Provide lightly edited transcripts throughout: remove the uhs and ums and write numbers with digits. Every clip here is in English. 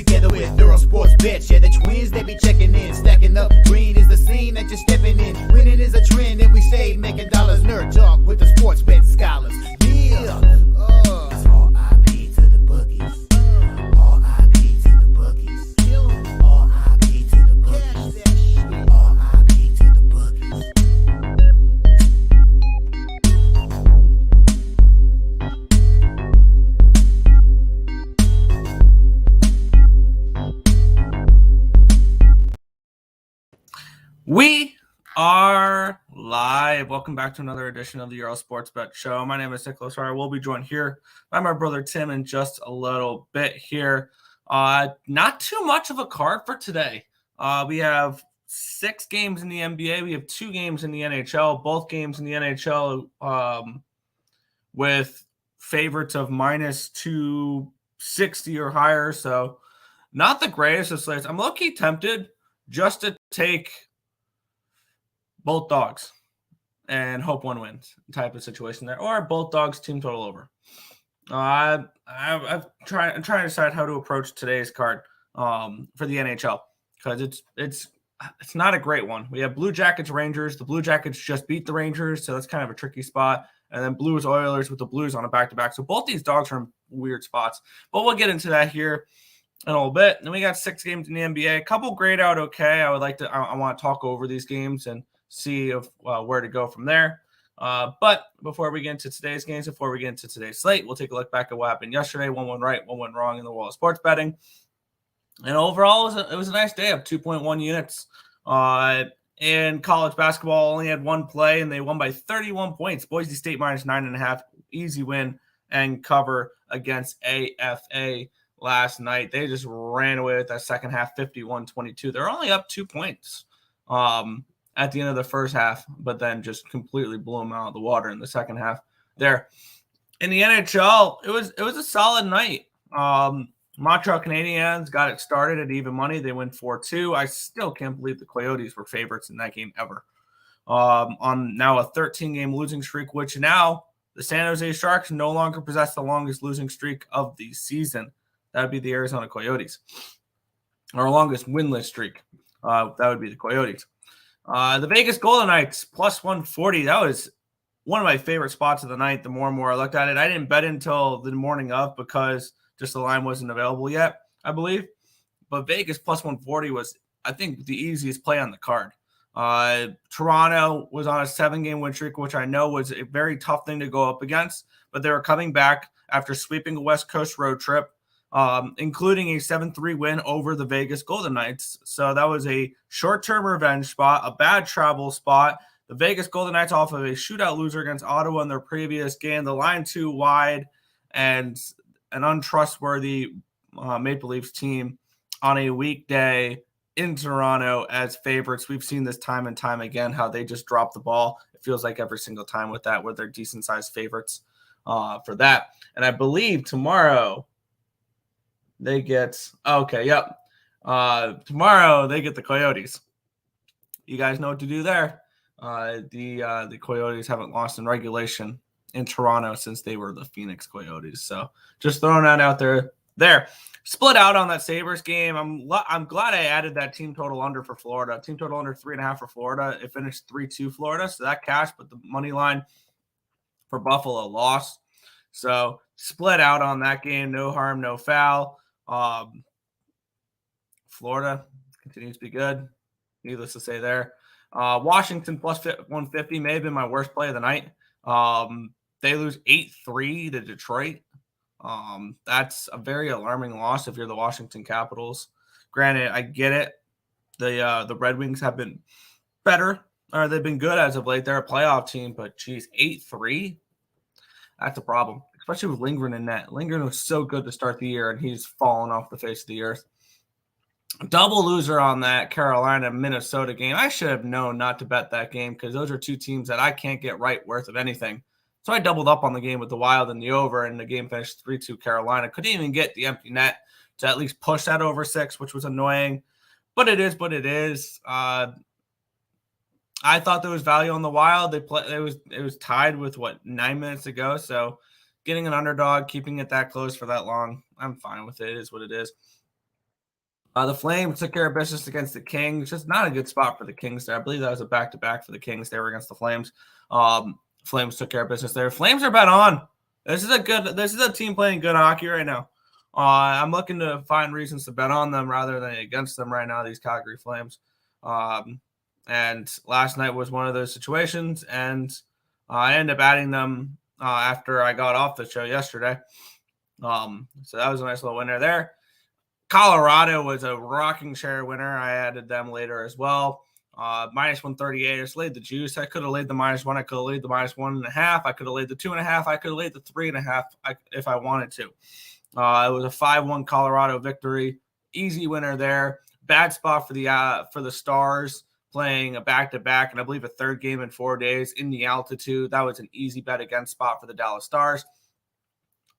together with Earle Sports Bets. Yeah, the twins, they be checking in, stacking up. Green is the scene that you're stepping in. Winning is a trend, and we stay making dollars. Nerd talk with the sports bet scholars. Yeah, it's R.I.P. to the bookies. R.I.P. to the bookies. R.I.P. to the bookies. R.I.P. to the bookies. We are live. Welcome back to another edition of the Earle Sports Bet Show. My name is Nicholas. I will be joined here by my brother Tim in just a little bit here. Not too much of a card for today. We have 6 games in the NBA. We have 2 games in the NHL. Both games in the NHL with favorites of minus 260 or higher. So not the greatest of slates. I'm low-key tempted just to take both dogs and hope one wins type of situation there, or both dogs team total over. I'm trying to decide how to approach today's card for the NHL because it's not a great one. We have Blue Jackets Rangers. The Blue Jackets just beat the Rangers, so that's kind of a tricky spot. And then Blues Oilers with the Blues on a back-to-back. So both these dogs are in weird spots, but we'll get into that here in a little bit. And then we got 6 games in the NBA. A couple grayed out okay. I want to talk over these games and see where to go from there. But before we get into today's games, before we get into today's slate, we'll take a look back at what happened yesterday. One went right, one went wrong in the world of sports betting. And overall, it was a nice day of 2.1 units. In college basketball, only had one play, and they won by 31 points. Boise State minus 9.5, easy win and cover against AFA last night. They just ran away with that second half, 51-22. They're only up 2 points at the end of the first half, but then just completely blew them out of the water in the second half there. In the NHL, it was a solid night. Montreal Canadiens got it started at even money. They win 4-2. I still can't believe the Coyotes were favorites in that game ever. On now a 13-game losing streak, which now the San Jose Sharks no longer possess the longest losing streak of the season. That would be the Arizona Coyotes. Our longest winless streak. That would be the Coyotes. The Vegas Golden Knights plus 140. That was one of my favorite spots of the night. The more and more I looked at it, I didn't bet until the morning of because just the line wasn't available yet, I believe. But Vegas plus 140 was, I think, the easiest play on the card. Toronto was on a 7-game win streak, which I know was a very tough thing to go up against, but they were coming back after sweeping a West Coast road trip, including a 7-3 win over the Vegas Golden Knights. So that was a short-term revenge spot, a bad travel spot. The Vegas Golden Knights off of a shootout loser against Ottawa in their previous game. The line too wide and an untrustworthy Maple Leafs team on a weekday in Toronto as favorites. We've seen this time and time again, how they just drop the ball. It feels like every single time with that, where they're decent-sized favorites for that. And I believe tomorrow they get tomorrow they get the Coyotes. You guys know what to do there. The Coyotes haven't lost in regulation in Toronto since they were the Phoenix Coyotes. So just throwing that out there. Split out on that Sabres game. I'm glad I added that team total under for Florida. Team total under 3.5 for Florida. It finished 3-2 Florida, so that cashed, but the money line for Buffalo lost. So split out on that game. No harm, no foul. Florida continues to be good. Needless to say there. Washington plus 150 may have been my worst play of the night. They lose 8-3 to Detroit. That's a very alarming loss if you're the Washington Capitals. Granted, I get it. The Red Wings have been better, or they've been good as of late. They're a playoff team, but geez, 8-3? That's a problem, especially with Lindgren in net. Lindgren was so good to start the year, and he's fallen off the face of the earth. Double loser on that Carolina-Minnesota game. I should have known not to bet that game because those are two teams that I can't get right worth of anything. So I doubled up on the game with the Wild and the over, and the game finished 3-2 Carolina. Couldn't even get the empty net to at least push that over 6, which was annoying. But it is what it is. I thought there was value on the Wild. It was tied with 9 minutes to go. So getting an underdog, keeping it that close for that long, I'm fine with it. It is what it is. The Flames took care of business against the Kings. Just not a good spot for the Kings there. I believe that was a back-to-back for the Kings. They were against the Flames. Flames took care of business there. Flames are bet on. This is a team playing good hockey right now. I'm looking to find reasons to bet on them rather than against them right now, these Calgary Flames. And last night was one of those situations, and I ended up adding them after I got off the show yesterday. So that was a nice little winner there. Colorado was a rocking chair winner. I added them later as well. Minus 138. I just laid the juice. I could have laid the -1. I could have laid the -1.5. I could have laid the 2.5. I could have laid the 3.5 if I wanted to. It was a 5-1 Colorado victory. Easy winner there. Bad spot for the Stars playing a back-to-back and I believe a third game in 4 days in the altitude. That was an easy bet against spot for the Dallas Stars.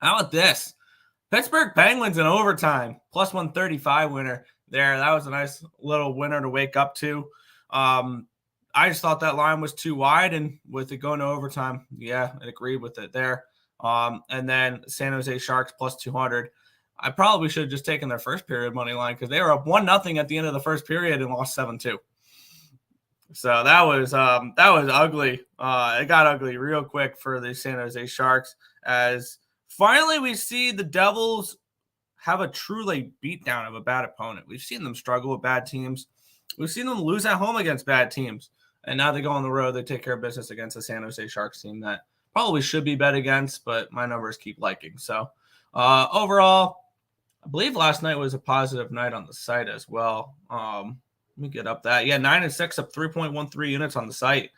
How about this? Pittsburgh Penguins in overtime, plus 135 winner there. That was a nice little winner to wake up to. I just thought that line was too wide, and with it going to overtime, yeah, I agreed with it there. And then San Jose Sharks plus 200. I probably should have just taken their first period money line because they were up 1-0 at the end of the first period and lost 7-2. So that was ugly. It got ugly real quick for the San Jose Sharks as finally we see the Devils have a truly beatdown of a bad opponent. We've seen them struggle with bad teams. We've seen them lose at home against bad teams. And now they go on the road. They take care of business against the San Jose Sharks team that probably should be bet against, but my numbers keep liking. So overall, I believe last night was a positive night on the site as well. Let me get up that. Yeah, 9-6 up 3.13 units on the site.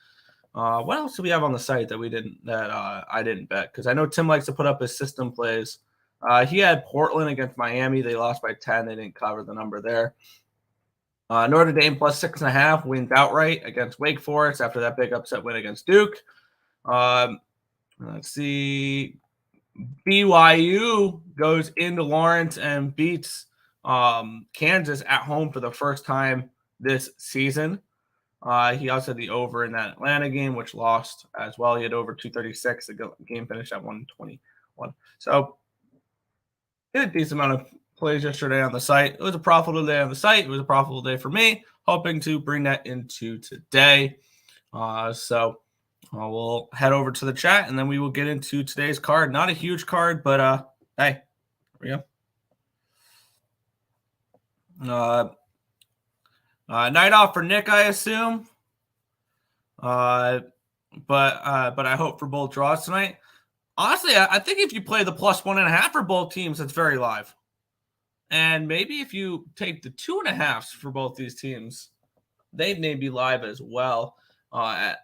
What else do we have on the site that I didn't bet? Because I know Tim likes to put up his system plays. He had Portland against Miami. They lost by 10. They didn't cover the number there. Notre Dame plus 6.5 wins outright against Wake Forest after that big upset win against Duke. Let's see. BYU goes into Lawrence and beats Kansas at home for the first time this season. He also had the over in that Atlanta game, which lost as well. He had over 236. The game finished at 121. So he had a decent amount of plays yesterday on the site. It was a profitable day on the site. It was a profitable day for me. Hoping to bring that into today. So we'll head over to the chat, and then we will get into today's card. Not a huge card, but hey, here we go. Night off for Nick, I assume. But I hope for both draws tonight. Honestly, I think if you play the plus 1.5 for both teams, it's very live. And maybe if you take the 2.5s for both these teams, they may be live as well. I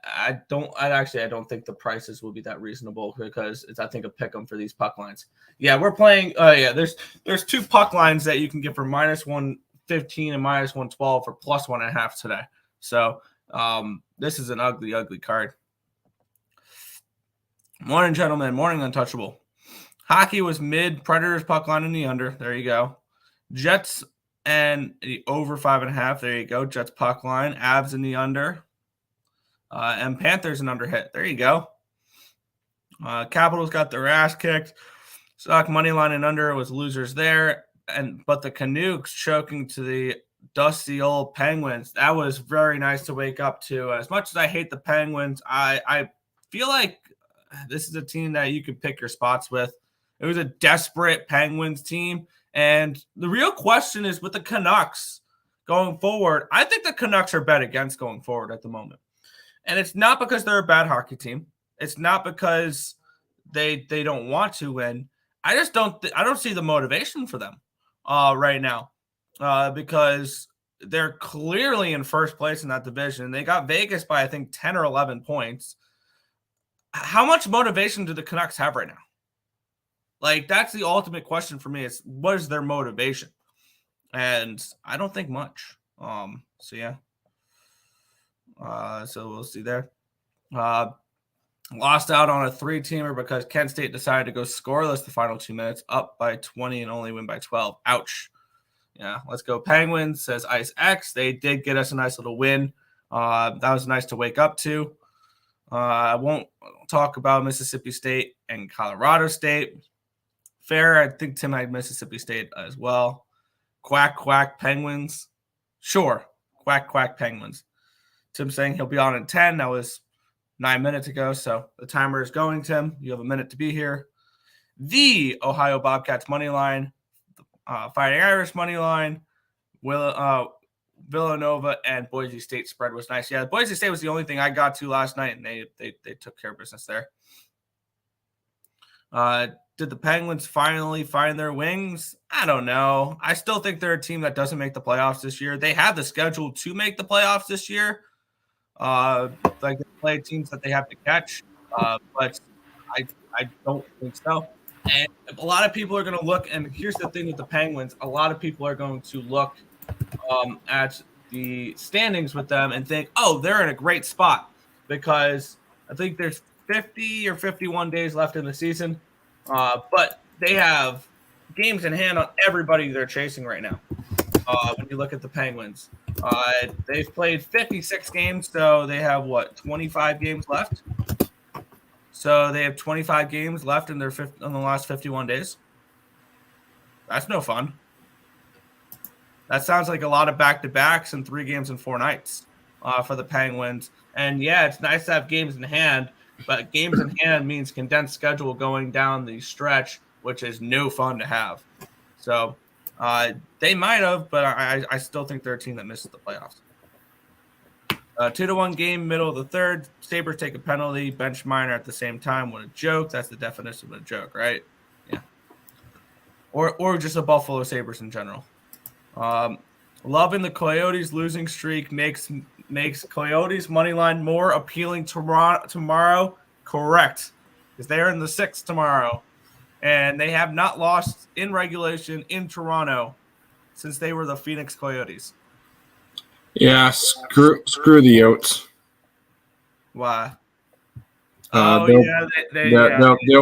don't think the prices will be that reasonable because it's, I think, a pick 'em for these puck lines. Yeah, we're playing. There's two puck lines that you can get for minus 115 and minus 112 for plus 1.5 today. So this is an ugly, ugly card. Morning, gentlemen. Morning, Untouchable. Hockey was mid. Predators puck line in the under. There you go. Jets and the over 5.5. There you go. Jets puck line. Avs in the under. And Panthers an under hit. There you go. Capitals got their ass kicked. Stock money line and under was losers there. But the Canucks choking to the dusty old Penguins. That was very nice to wake up to. As much as I hate the Penguins, I feel like this is a team that you could pick your spots with. It was a desperate Penguins team. And the real question is with the Canucks going forward, I think the Canucks are bet against going forward at the moment. And it's not because they're a bad hockey team. It's not because they don't want to win. I just don't see the motivation for them right now because they're clearly in first place in that division. They got Vegas by, I think, 10 or 11 points. How much motivation do the Canucks have right now? Like, that's the ultimate question for me is what is their motivation? And I don't think much. So, yeah. So we'll see there. Lost out on a 3-teamer because Kent State decided to go scoreless the final 2 minutes, up by 20 and only win by 12. Ouch. Yeah, let's go Penguins, says Ice X. They did get us a nice little win. That was nice to wake up to. I won't talk about Mississippi State and Colorado State. Fair, I think Tim had Mississippi State as well. Quack, quack, Penguins. Sure. Quack, quack, Penguins. Tim saying he'll be on in 10. That was 9 minutes ago. So the timer is going, Tim. You have a minute to be here. The Ohio Bobcats money line, Fighting Irish money line, Villanova and Boise State spread was nice. Yeah, Boise State was the only thing I got to last night, and they took care of business there. Did the Penguins finally find their wings? I don't know. I still think they're a team that doesn't make the playoffs this year. They have the schedule to make the playoffs this year. Like they play teams that they have to catch, but I don't think so. And a lot of people are going to look, and here's the thing with the Penguins, a lot of people are going to look at the standings with them and think, oh, they're in a great spot, because I think there's 50 or 51 days left in the season, but they have games in hand on everybody they're chasing right now. When you look at the Penguins, they've played 56 games, so they have 25 games left. So they have 25 games left in the last 51 days. That's no fun. That sounds like a lot of back-to-backs and 3 games in 4 nights for the Penguins. And yeah, it's nice to have games in hand, but games in hand means condensed schedule going down the stretch, which is no fun to have. So they might have, but I still think they're a team that misses the playoffs. 2-1 game, middle of the third. Sabres take a penalty, bench Minor at the same time. What a joke. That's the definition of a joke, right? Yeah. Or just a Buffalo Sabres in general. Loving the Coyotes losing streak makes Coyotes money line more appealing tomorrow. Correct. Because they're in the 6th tomorrow. And they have not lost in regulation in Toronto since they were the Phoenix Coyotes. Yeah, screw the Yotes. Why? There'll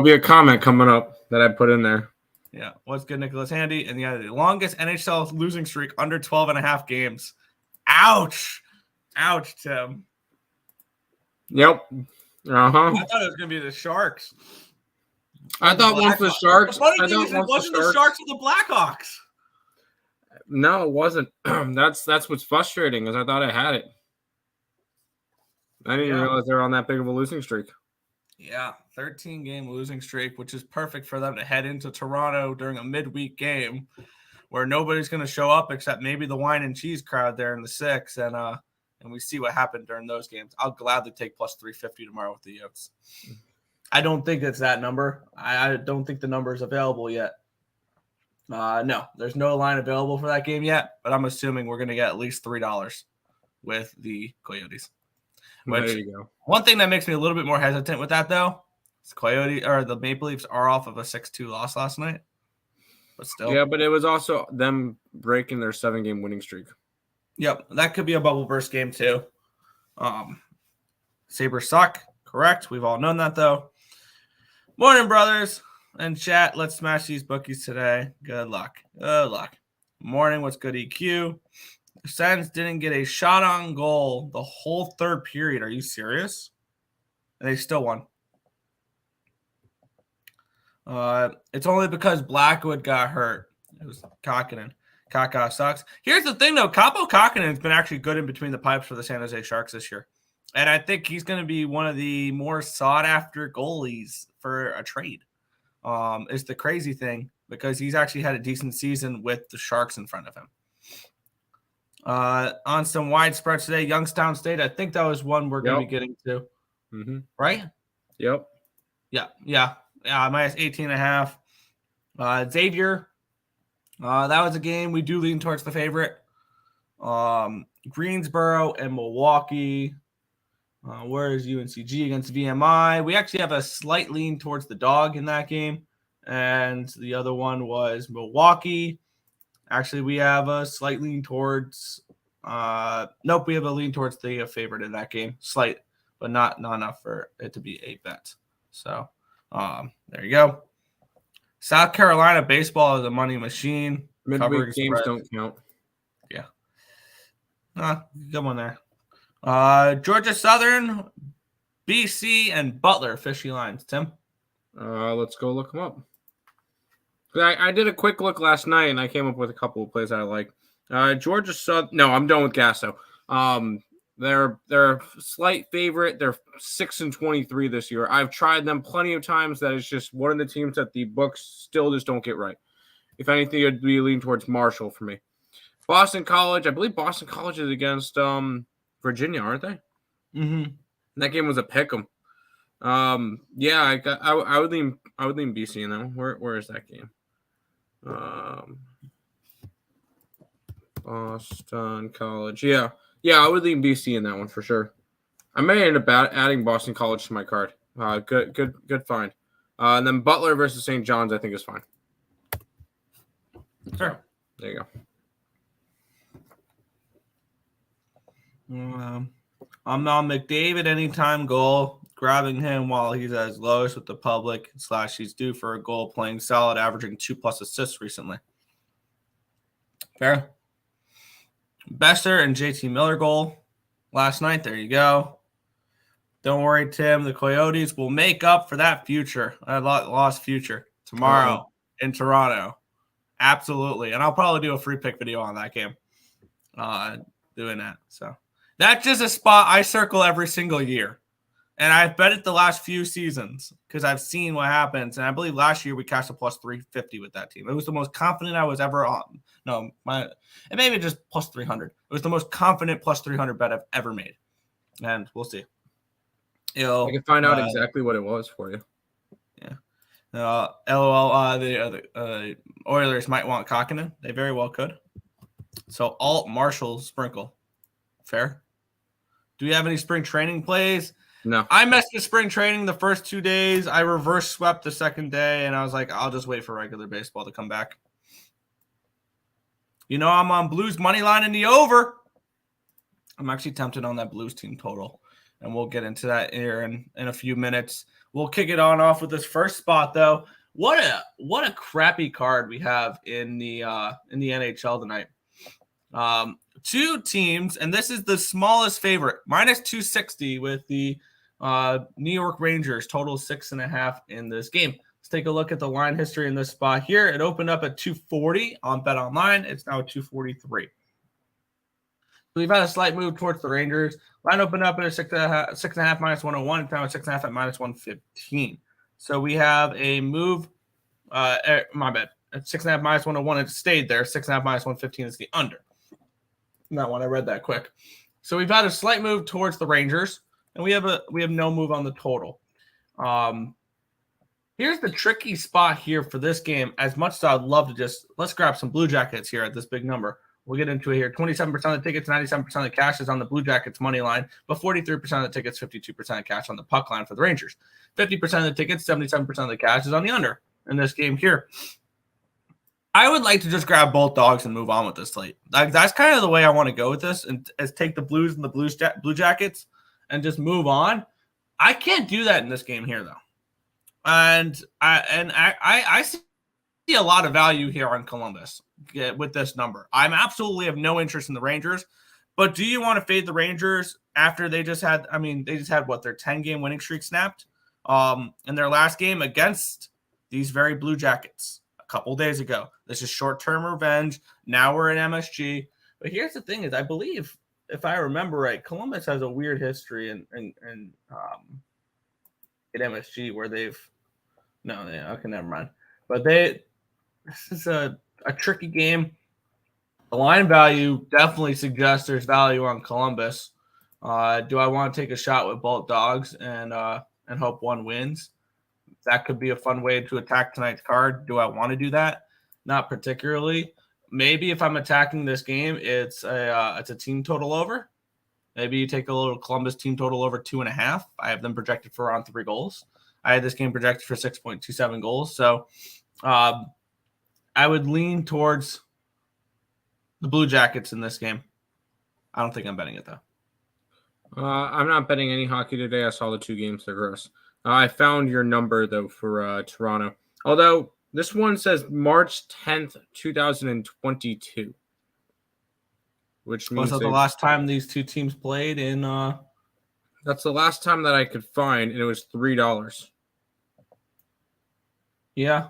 be a comment coming up that I put in there. Yeah, what's good, Nicholas Handy? And the longest NHL losing streak under 12.5 games. Ouch, Tim. Yep. I thought it was gonna be the Sharks. I thought once the Sharks. The funny thing is, it wasn't the Sharks or the Blackhawks. No, it wasn't. That's what's frustrating, is I thought I had it. I didn't realize they were on that big of a losing streak. Yeah, 13-game losing streak, which is perfect for them to head into Toronto during a midweek game where nobody's going to show up except maybe the wine and cheese crowd there in the 6, and we see what happened during those games. I'll gladly take plus 350 tomorrow with the Yotes. I don't think it's that number. I don't think the number is available yet. No, there's no line available for that game yet, but I'm assuming we're going to get at least $3 with the Coyotes. There you go. One thing that makes me a little bit more hesitant with that, though, is the Maple Leafs are off of a 6-2 loss last night. But still. Yeah, but it was also them breaking their 7-game winning streak. Yep, that could be a bubble burst game, too. Sabres suck, correct. We've all known that, though. Morning, brothers. And chat, let's smash these bookies today. Good luck. Morning, what's good, EQ? The Sens didn't get a shot on goal the whole third period. Are you serious? And they still won. It's only because Blackwood got hurt. It was Kakkonen. Kaka sucks. Here's the thing, though. Kaapo Kakkonen has been actually good in between the pipes for the San Jose Sharks this year. And I think he's going to be one of the more sought-after goalies for a trade. Is the crazy thing, because he's actually had a decent season with the Sharks in front of him. On some wide spreads today, Youngstown State. I think that was one we're going to be getting to. Mm-hmm. Right? Yep. Yeah. Minus 18.5. Xavier. That was a game we do lean towards the favorite. Greensboro and Milwaukee. Where is UNCG against VMI? We actually have a slight lean towards the dog in that game. And the other one was Milwaukee. Actually, we have a slight lean towards we have a lean towards the favorite in that game. Slight, but not enough for it to be a bet. So there you go. South Carolina baseball is a money machine. Midweek games don't count. Yeah. Good one there. Georgia Southern, BC, and Butler fishy lines. Tim? Let's go look them up. I did a quick look last night, and I came up with a couple of plays I like. Georgia Southern. No, I'm done with Gasto. They're a slight favorite. They're 6-23 this year. I've tried them plenty of times. That is just one of the teams that the books still just don't get right. If anything, it'd be leaning towards Marshall for me. Boston College. I believe Boston College is against Virginia, aren't they? Mm-hmm. That game was a pick'em. Yeah, I would lean BC in that one. Where is that game? Boston College. Yeah, I would lean BC in that one for sure. I may end up adding Boston College to my card. Good find. And then Butler versus St. John's, I think is fine. Sure. So, there you go. I'm on McDavid anytime goal, grabbing him while he's at his lowest with the public / he's due for a goal, playing solid, averaging 2+ assists recently. Fair. Besser and JT Miller goal last night. There you go. Don't worry, Tim. The Coyotes will make up for that future. I lost future tomorrow in Toronto. Absolutely. And I'll probably do a free pick video on that game. Doing that. So that's just a spot I circle every single year. And I've bet it the last few seasons because I've seen what happens. And I believe last year we cashed a plus 350 with that team. It was the most confident I was ever on. No, it may be just plus 300. It was the most confident plus 300 bet I've ever made. And we'll see. I can find out exactly what it was for you. Yeah. LOL, the Oilers might want Kakinen. They very well could. So Alt Marshall Sprinkle. Fair. Do we have any spring training plays? No. I messed with spring training the first 2 days. I reverse swept the second day, and I was like, I'll just wait for regular baseball to come back. You know, I'm on Blues money line in the over. I'm actually tempted on that Blues team total, and we'll get into that here in a few minutes. We'll kick it on off with this first spot, though. What a crappy card we have in the NHL tonight. Two teams, and this is the smallest favorite, minus 260 with the New York Rangers, total 6.5 in this game. Let's take a look at the line history in this spot here. It opened up at 240 on Bet Online. It's now 243. So we've had a slight move towards the Rangers. Line opened up at a 6.5 minus 101. It's now at 6.5 at minus 115. So we have a move. My bad. At 6.5 minus 101, it stayed there. 6.5 minus 115 is the under. That one, I read that quick. So we've had a slight move towards the Rangers, and we have no move on the total. Here's the tricky spot here for this game. As much as I'd love to let's grab some Blue Jackets here at this big number. We'll get into it here. 27% of the tickets, 97% of the cash is on the Blue Jackets money line, but 43% of the tickets, 52% of cash on the puck line for the Rangers. 50% of the tickets, 77% of the cash is on the under in this game here. I would like to just grab both dogs and move on with this slate. Like, that's kind of the way I want to go with this, and is take the Blues and the Blue Jackets and just move on. I can't do that in this game here, though. And I see a lot of value here on Columbus with this number. I'm absolutely have no interest in the Rangers, but do you want to fade the Rangers after they just had what, their 10-game winning streak snapped in their last game against these very Blue Jackets a couple days ago? This is short-term revenge. Now we're in MSG. But here's the thing is, I believe, if I remember right, Columbus has a weird history in MSG where okay, never mind. But this is a tricky game. The line value definitely suggests there's value on Columbus. Do I want to take a shot with both dogs and hope one wins? That could be a fun way to attack tonight's card. Do I want to do that? Not particularly. Maybe if I'm attacking this game, it's a team total over. Maybe you take a little Columbus team total over 2.5. I have them projected for around 3 goals. I had this game projected for 6.27 goals. So I would lean towards the Blue Jackets in this game. I don't think I'm betting it, though. I'm not betting any hockey today. I saw the 2 games. They're gross. I found your number, though, for Toronto. Although this one says March 10th, 2022. Which means was that the last time these two teams played in that's the last time that I could find, and it was $3. Yeah.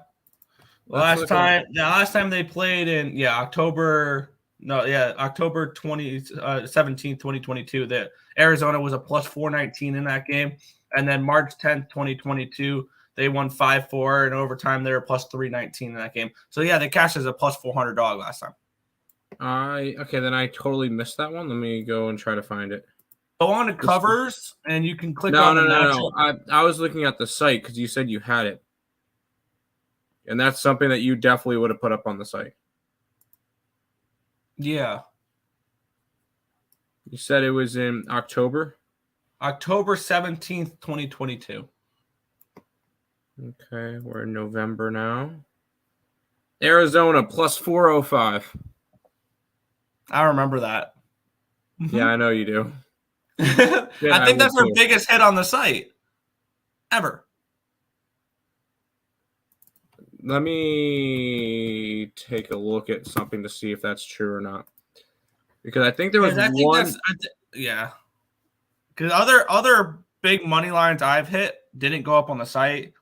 The last time they played in October 17th, 2022, that Arizona was a plus 419 in that game. And then March 10th, 2022, they won 5-4 in overtime. They were plus 319 in that game. So yeah, they cashed as a plus 400 dog last time. Okay, then I totally missed that one. Let me go and try to find it. Go on to covers and you can click on the matchup. No. I was looking at the site because you said you had it. And that's something that you definitely would have put up on the site. Yeah. You said it was in October? October 17th, 2022. Okay, we're in November now. Arizona plus 405. I remember that. Yeah, I know you do. I think that's our biggest hit on the site ever. Let me take a look at something to see if that's true or not. Because I think there was one. Yeah. Because other big money lines I've hit didn't go up on the site.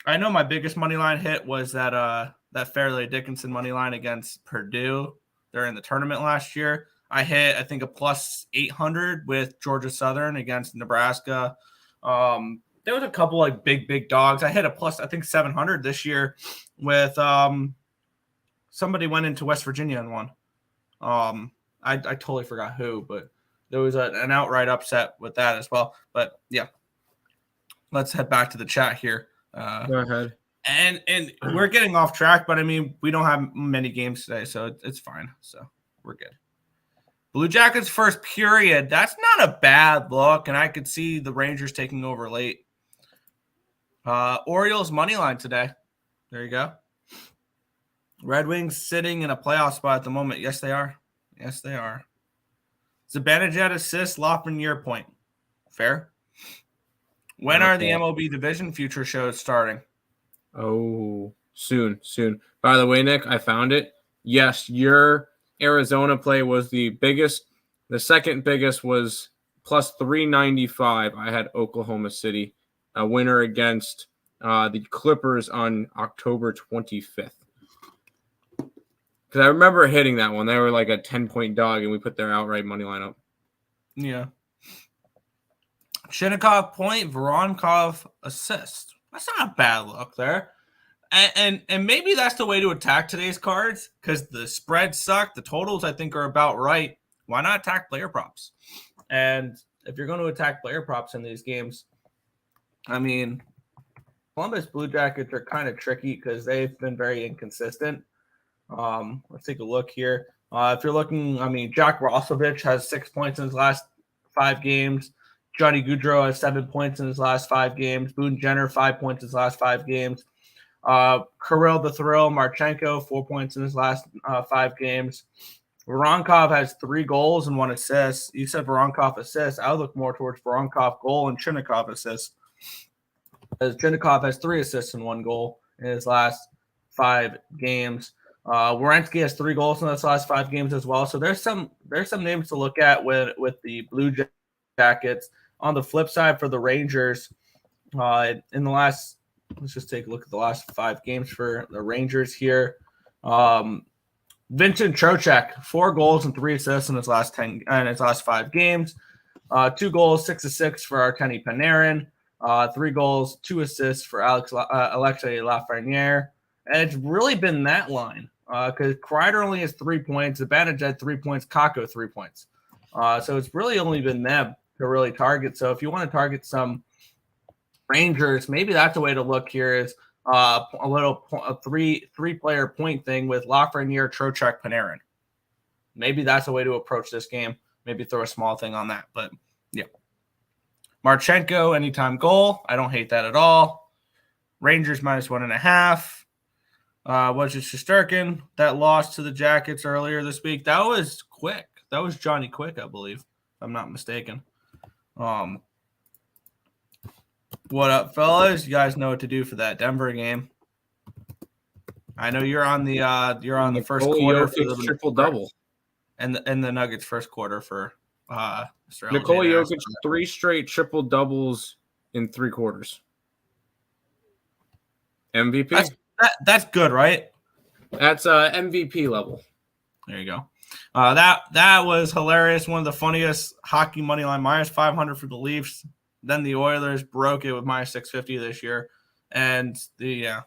I know my biggest money line hit was that Fairleigh Dickinson money line against Purdue. They're in the tournament last year. I hit, I think, a plus 800 with Georgia Southern against Nebraska. There was a couple like big dogs. I hit a plus, I think, 700 this year with somebody went into West Virginia and won. I totally forgot who, but there was an outright upset with that as well. But yeah, let's head back to the chat here. Go ahead. And we're getting off track, but I mean, we don't have many games today, so it's fine. So we're good. Blue Jackets first period. That's not a bad look, and I could see the Rangers taking over late. Orioles money line today. There you go. Red Wings sitting in a playoff spot at the moment. Yes, they are. Yes, they are. Zibanejad assist, Lafreniere point. Fair. When are the MLB division future shows starting? Oh, soon. By the way, Nick, I found it. Yes, your Arizona play was the biggest. The second biggest was plus 395. I had Oklahoma City, a winner against the Clippers on October 25th. Because I remember hitting that one. They were like a 10-point dog, and we put their outright money line up. Yeah. Shinnikov point, Voronkov assist. That's not a bad look there. And maybe that's the way to attack today's cards because the spreads suck. The totals, I think, are about right. Why not attack player props? And if you're going to attack player props in these games, I mean, Columbus Blue Jackets are kind of tricky because they've been very inconsistent. Let's take a look here. If you're looking, I mean, Jack Roslovich has 6 points in his last 5 games. Johnny Gaudreau has 7 points in his last 5 games. Boone Jenner, 5 points in his last 5 games. Kirill the Thrill Marchenko, 4 points in his last 5 games. Voronkov has 3 goals and 1 assist. You said Voronkov assist. I would look more towards Voronkov goal and Chinnikov assist. As Chinnikov has 3 assists and 1 goal in his last 5 games. Werenski has 3 goals in his last 5 games as well. So there's some names to look at with the Blue Jackets. On the flip side, for the Rangers, in the last, let's just take a look at the last 5 games for the Rangers here. Vincent Trocheck, 4 goals and 3 assists in his last 5 games. 2 goals, 6 assists for Artemi Panarin. 3 goals, 2 assists for Alexei Lafreniere. And it's really been that line because Kreider only has 3 points. Zibanejad 3 points. Kakko 3 points. So it's really only been them to really target. So if you want to target some Rangers, maybe that's a way to look here is a three-player point thing with Lafreniere, Trocheck, Panarin. Maybe that's a way to approach this game. Maybe throw a small thing on that. But, yeah. Marchenko, anytime goal. I don't hate that at all. Rangers minus 1.5. Was it Shesterkin that lost to the Jackets earlier this week? That was Quick. That was Johnny Quick, I believe, if I'm not mistaken. What up, fellas? You guys know what to do for that Denver game. I know you're on the first quarter for the triple double, and the Nuggets first quarter for Mr. Nikola Jokic 3 straight triple doubles in 3 quarters. MVP. That's good, right? That's MVP level. There you go. That was hilarious. One of the funniest hockey money line, -500 for the Leafs. Then the Oilers broke it with -650 this year, and the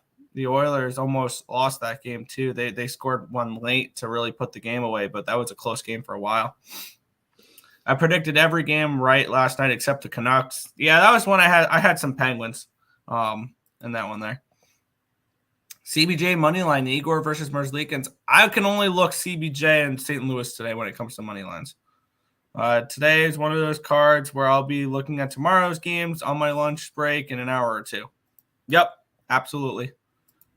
Oilers almost lost that game too. They scored one late to really put the game away, but that was a close game for a while. I predicted every game right last night except the Canucks. Yeah, that was one I had some Penguins in that one there. CBJ moneyline, Igor versus Merzlikins. I can only look CBJ and St. Louis today when it comes to money lines. Today is one of those cards where I'll be looking at tomorrow's games on my lunch break in an hour or two. Yep, absolutely.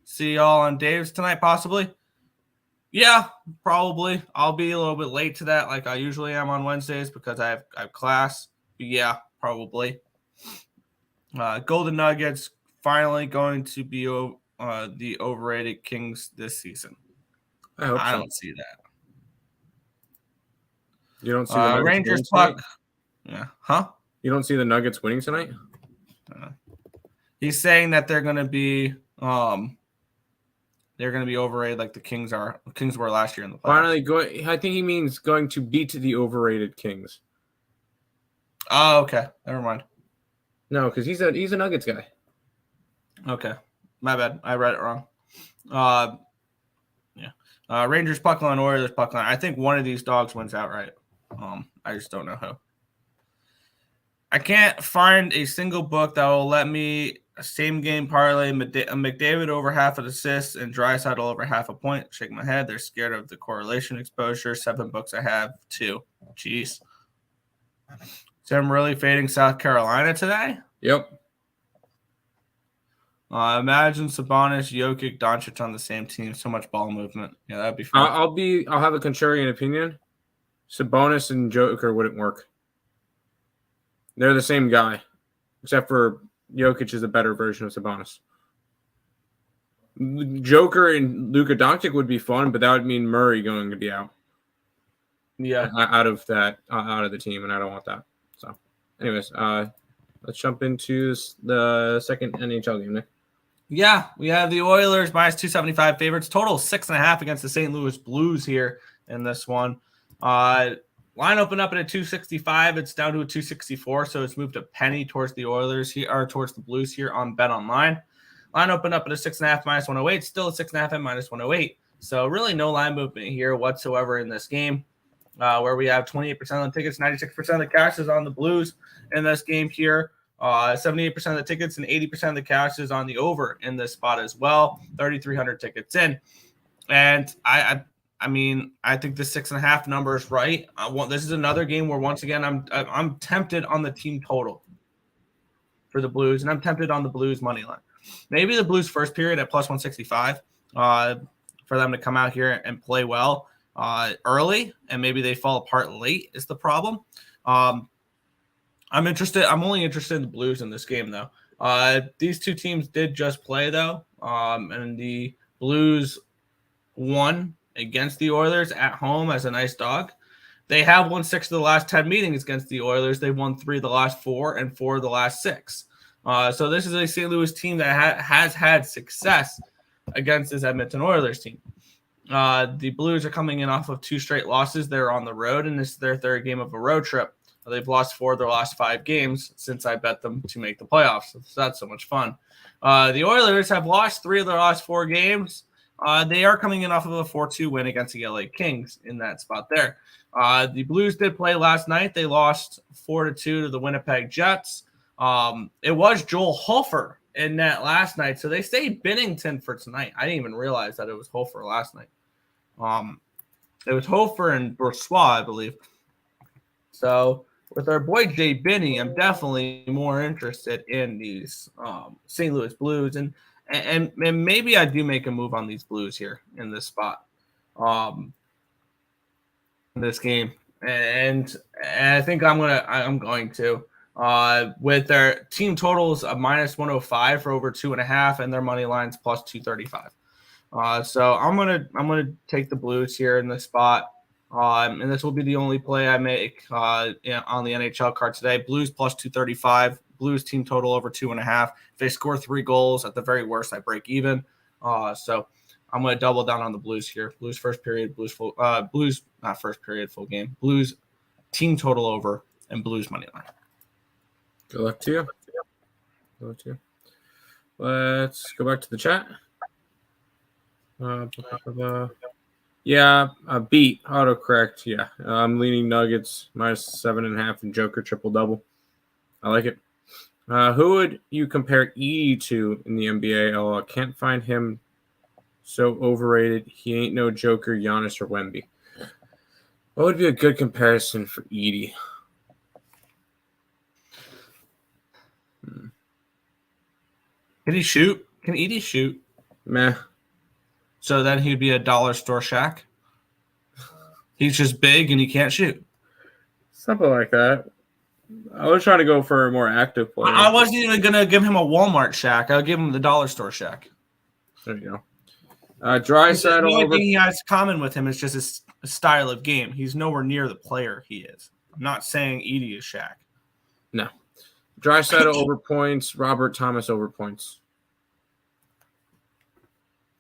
See y'all on Dave's tonight, possibly. Yeah, probably. I'll be a little bit late to that, like I usually am on Wednesdays because I have class. But yeah, probably. Golden Nuggets finally going to be the overrated Kings this season. I don't see that. You don't see the Nuggets Rangers puck. Yeah, huh? You don't see the Nuggets winning tonight? He's saying that they're going to be overrated like the Kings are. The Kings were last year in the playoffs. Finally, I think he means going to beat the overrated Kings. Oh, okay. Never mind. No, because he's a Nuggets guy. Okay. My bad. I read it wrong. Yeah. Rangers puck line, Oilers puck line. I think one of these dogs wins outright. I just don't know who. I can't find a single book that will let me same game parlay McDavid over half an assist and Draisaitl over half a point. Shake my head. They're scared of the correlation exposure. 7 books I have 2. Jeez. So I'm really fading South Carolina today. Yep. Imagine Sabonis, Jokic, Doncic on the same team. So much ball movement. Yeah, that'd be fun. I'll have a contrarian opinion. Sabonis and Joker wouldn't work. They're the same guy, except for Jokic is a better version of Sabonis. Joker and Luka Doncic would be fun, but that would mean Murray going to be out. Yeah, out of the team, and I don't want that. So, anyways, let's jump into the second NHL game, Nick. Yeah, we have the Oilers -275 favorites. Total 6.5 against the St. Louis Blues here in this one. Line opened up at a 265. It's down to a 264, so it's moved a penny towards the Oilers here, or towards the Blues here on Bet Online. Line opened up at a 6.5 -108. Still a 6.5 at -108. So really no line movement here whatsoever in this game, where we have 28% of the tickets, 96% of the cash is on the Blues in this game here. 78% of the tickets and 80% of the cash is on the over in this spot as well. 3,300 tickets in, and I mean, I think the 6.5 number is right. This is another game where once again I'm tempted on the team total for the Blues, and I'm tempted on the Blues money line. Maybe the Blues first period at +165 for them to come out here and play well early, and maybe they fall apart late is the problem. I'm interested. I'm only interested in the Blues in this game though. These two teams did just play though, and the Blues won against the Oilers at home as a nice dog. They have won 6 of the last 10 meetings against the Oilers. They've won 3 of the last 4 and 4 of the last 6. So this is a St. Louis team that has had success against this Edmonton Oilers team. The Blues are coming in off of 2 straight losses. They're on the road, and this is their 3rd game of a road trip. They've lost 4 of their last 5 games since I bet them to make the playoffs. So that's so much fun. The Oilers have lost 3 of their last 4 games. They are coming in off of a 4-2 win against the LA Kings in that spot there. The Blues did play last night. They lost 4-2 to the Winnipeg Jets. It was Joel Hofer in net last night, so they stayed Binnington for tonight. I didn't even realize that it was Hofer last night. It was Hofer and Brossois, I believe. So with our boy Jay Binney, I'm definitely more interested in these St. Louis Blues, and maybe I do make a move on these Blues here in this spot, in this game, and I think I'm going to with their team totals of -105 for over 2.5, and their money lines +235. So I'm gonna take the Blues here in this spot, and this will be the only play I make on the NHL card today. Blues +235. Blues team total over 2.5. If they score 3 goals, at the very worst, I break even. So I'm going to double down on the Blues here. Blues first period, Blues not first period, full game. Blues team total over, and Blues money line. Good luck to you. Good luck to you. Let's go back to the chat. Beat autocorrect. Yeah, I'm leaning Nuggets -7.5 and Joker triple-double. I like it. Who would you compare Edie to in the NBA? Oh, I can't find him. So overrated. He ain't no Joker, Giannis, or Wemby. What would be a good comparison for Edie? Can he shoot? Can Edie shoot? Meh. So then he'd be a dollar store Shaq. He's just big and he can't shoot. Something like that. I was trying to go for a more active player. I wasn't even going to give him a Walmart Shaq. I'll give him the dollar store Shaq. There you go. Draisaitl. The only thing he has common with him is just his style of game. He's nowhere near the player he is. I'm not saying Edie is Shaq. No. Draisaitl over points. Robert Thomas over points.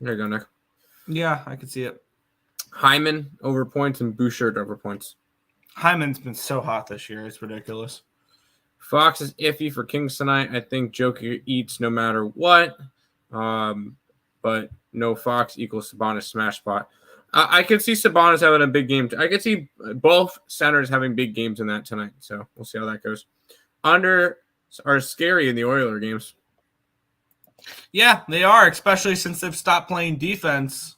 There you go, Nick. Yeah, I can see it. Hyman over points and Bouchard over points. Hyman's been so hot this year. It's ridiculous. Fox is iffy for Kings tonight. I think Joker eats no matter what. But no Fox equals Sabonis smash spot. I could see Sabonis having a big game. I could see both centers having big games in that tonight. So we'll see how that goes. Under are scary in the Oiler games. Yeah, they are, especially since they've stopped playing defense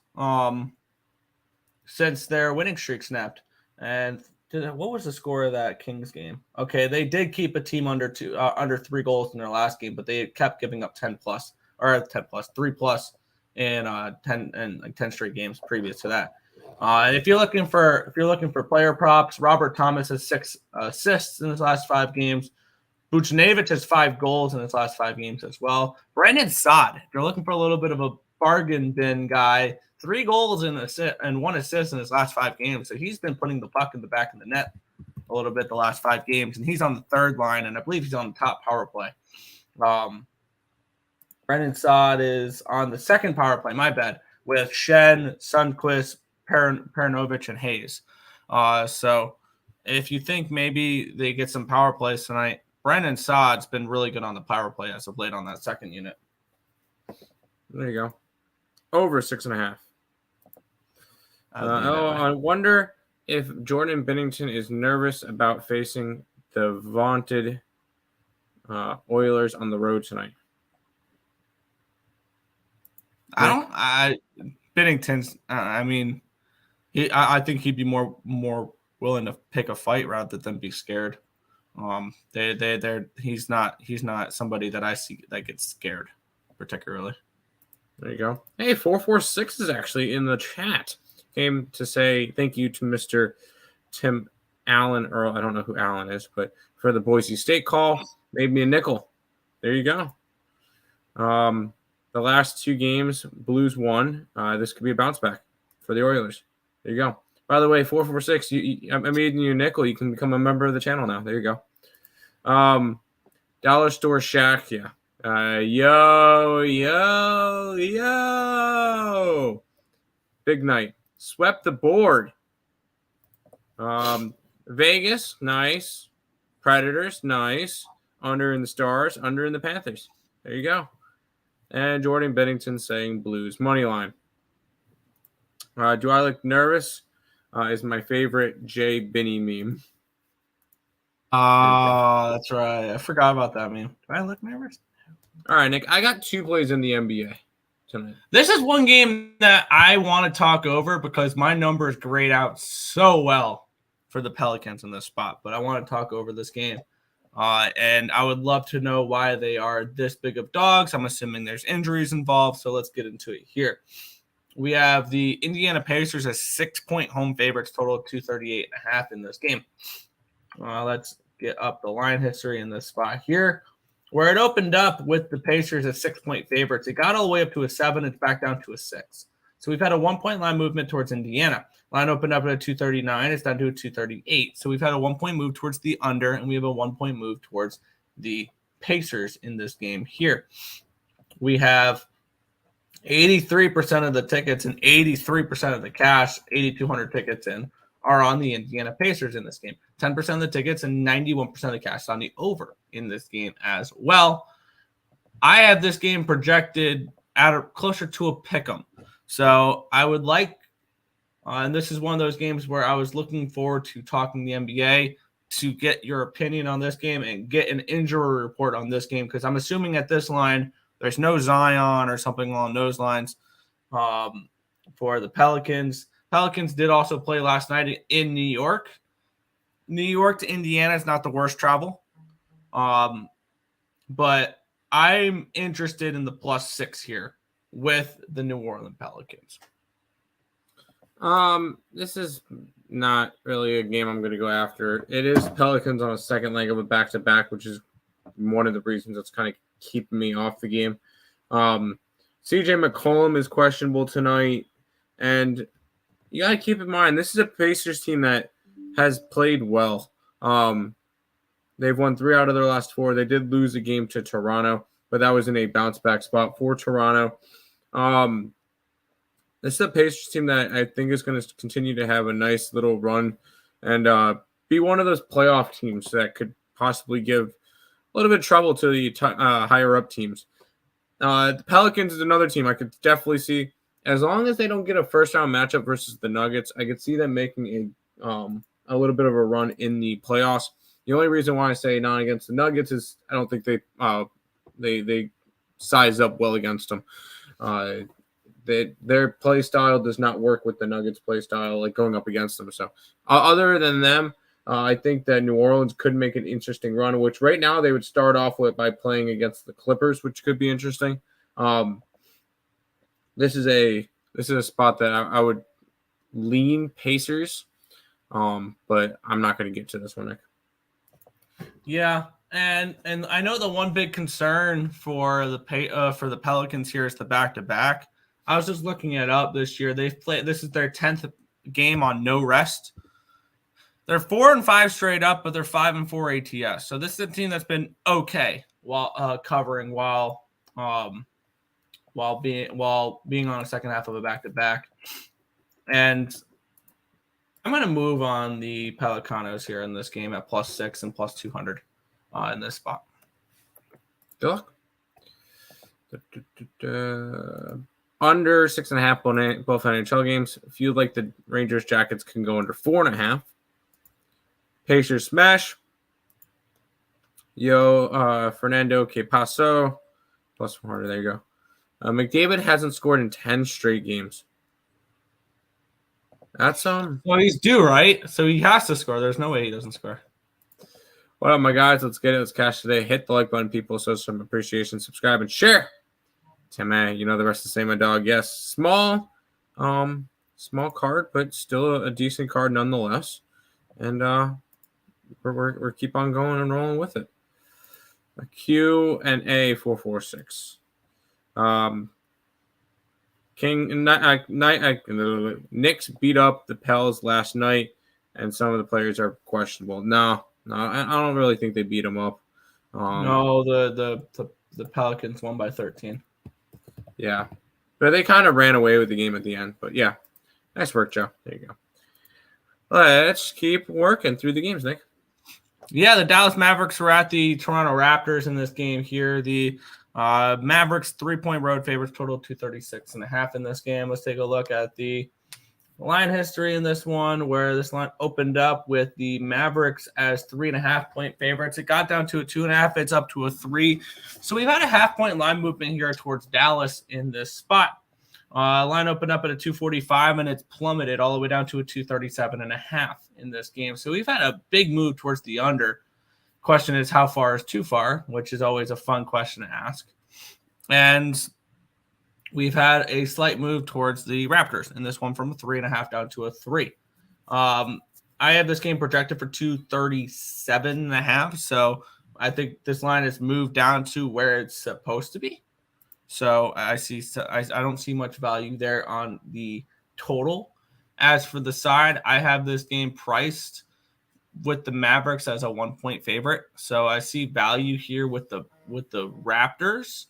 since their winning streak snapped. And what was the score of that Kings game? Okay, they did keep a team under 3 goals in their last game, but they kept giving up 3 plus in 10 straight games previous to that. If you're looking for player props, Robert Thomas has 6 assists in his last 5 games. Buchnevich has 5 goals in his last 5 games as well. Brandon Saad, if you're looking for a little bit of a bargain bin guy, 3 goals and 1 assist in his last 5 games. So he's been putting the puck in the back of the net a little bit the last 5 games, and he's on the 3rd line, and I believe he's on the top power play. Brandon Saad is on the 2nd power play, my bad, with Shen, Sundqvist, Pernovich, and Hayes. So if you think maybe they get some power plays tonight, Brandon Saad's been really good on the power play as of late on that 2nd unit. There you go. Over 6.5. I wonder if Jordan Binnington is nervous about facing the vaunted Oilers on the road tonight. Binnington's. I think he'd be more willing to pick a fight rather than be scared. He's not somebody that I see that gets scared particularly. There you go. Hey, 446 is actually in the chat. Came to say thank you to Mr. Tim Allen Earle. I don't know who Allen is, but for the Boise State call, made me a nickel. There you go. The last 2 games, Blues won. This could be a bounce back for the Oilers. There you go. By the way, 446, I made you a nickel. You can become a member of the channel now. There you go. Dollar Store Shack, yeah. Yo. Big night. Swept the board. Vegas, nice. Predators, nice. Under in the Stars, under in the Panthers. There you go. And Jordan Binnington saying Blues. Money line. Do I look nervous? Is my favorite Jay Binney meme. That's right. I forgot about that meme. Do I look nervous? All right, Nick. I got 2 plays in the NBA tonight. This is one game that I want to talk over because my numbers grade out so well for the Pelicans in this spot. But I want to talk over this game. And I would love to know why they are this big of dogs. I'm assuming there's injuries involved. So let's get into it here. We have the Indiana Pacers as 6-point home favorites, total of 238.5 in this game. Let's get up the line history in this spot here, where it opened up with the Pacers as 6-point favorites. It got all the way up to a 7. It's back down to a 6. So we've had a 1-point line movement towards Indiana. Line opened up at a 239. It's down to a 238. So we've had a 1-point move towards the under, and we have a 1-point move towards the Pacers in this game here. We have 83% of the tickets and 83% of the cash, 8,200 tickets in, are on the Indiana Pacers in this game. 10% of the tickets and 91% of the cash on the over in this game as well. I have this game projected at closer to a pick'em. So I would like, and this is one of those games where I was looking forward to talking the NBA to get your opinion on this game and get an injury report on this game, because I'm assuming at this line there's no Zion or something along those lines for the Pelicans. Pelicans did also play last night in New York. New York to Indiana is not the worst travel, but I'm interested in the +6 here with the New Orleans Pelicans. This is not really a game I'm going to go after. It is Pelicans on a second leg of a back-to-back, which is one of the reasons that's kind of keeping me off the game. CJ McCollum is questionable tonight, and you got to keep in mind this is a Pacers team that has played well. They've won 3 out of their last 4. They did lose a game to Toronto, but that was in a bounce-back spot for Toronto. This is a Pacers team that I think is going to continue to have a nice little run and be one of those playoff teams that could possibly give a little bit of trouble to the higher-up teams. The Pelicans is another team I could definitely see. As long as they don't get a first-round matchup versus the Nuggets, I could see them making a little bit of a run in the playoffs. The only reason why I say not against the Nuggets is I don't think they size up well against them. Their play style does not work with the Nuggets play style, like going up against them. So other than them, I think that New Orleans could make an interesting run, which right now they would start off with by playing against the Clippers, which could be interesting. This is a spot that I would lean Pacers, but I'm not going to get to this one, Nick. Yeah, and I know the one big concern for the Pelicans here is the back-to-back. I was just looking it up this year. They've played. This is their 10th game on no rest. They're 4-5 straight up, but they're 5-4 ATS. So this is a team that's been okay while covering while being on a second half of a back-to-back. And I'm going to move on the Pelicanos here in this game at +6 and +200 in this spot. Good luck. Under 6.5 both NHL games. If you like the Rangers, Jackets can go under 4.5. Pacers smash. Fernando Capasso +400. There you go. McDavid hasn't scored in 10 straight games. That's Well, he's due, right? So he has to score. There's no way he doesn't score. What up, my guys? Let's get it. Let's cash today. Hit the like button, people. So some appreciation. Subscribe and share. Tim, you know the rest of the same, my dog. Yes, small card, but still a decent card nonetheless. And we're keep on going and rolling with it. A Q and A 446. Knicks beat up the Pels last night, and some of the players are questionable. No, I don't really think they beat them up. No, the Pelicans won by 13. Yeah, but they kind of ran away with the game at the end. But yeah, nice work, Joe. There you go. Let's keep working through the games, Nick. Yeah, the Dallas Mavericks were at the Toronto Raptors in this game here. The Mavericks 3-point road favorites, total 236.5 in this game. Let's take a look at the line history in this one, where this line opened up with the Mavericks as 3.5-point favorites. It got down to a 2.5. It's up to a 3. So we've had a half-point line movement here towards Dallas in this spot. Line opened up at a 245, and it's plummeted all the way down to a 237.5 in this game. So we've had a big move towards the under. Question is, how far is too far, which is always a fun question to ask. And we've had a slight move towards the Raptors in this one, from a 3.5 down to a 3. I have this game projected for 237.5. So I think this line has moved down to where it's supposed to be. So I don't see much value there on the total. As for the side, I have this game priced with the Mavericks as a 1-point favorite. So I see value here with the Raptors.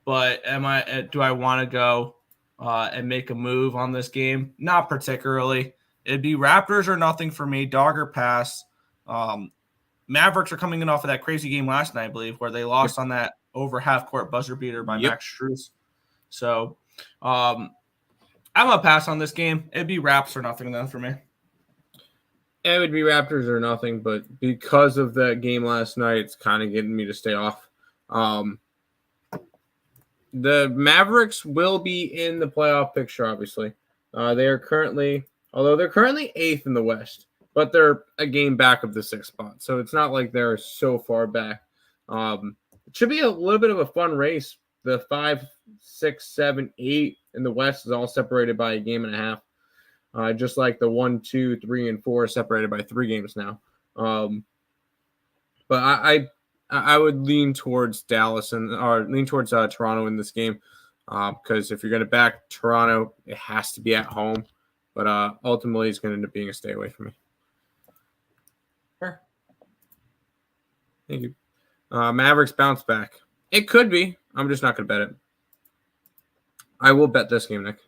but do I want to go and make a move on this game? Not particularly. It'd be Raptors or nothing for me, dog or pass. Mavericks are coming in off of that crazy game last night, I believe, where they lost on that over half-court buzzer beater by Max Strus. So I'm going to pass on this game. It'd be Raps or nothing then for me. It would be Raptors or nothing, but because of that game last night, it's kind of getting me to stay off. The Mavericks will be in the playoff picture, obviously. They are currently 8th in the West, but they're a game back of the 6th spot. So it's not like they're so far back. It should be a little bit of a fun race. The 5, 6, 7, 8 in the West is all separated by a game and a half. Just like the 1, 2, 3, and 4 are separated by 3 games now. But I would lean towards Toronto in this game because if you're going to back Toronto, it has to be at home. But ultimately, it's going to end up being a stay away from me. Sure. Thank you. Mavericks bounce back. It could be. I'm just not going to bet it. I will bet this game, Nick.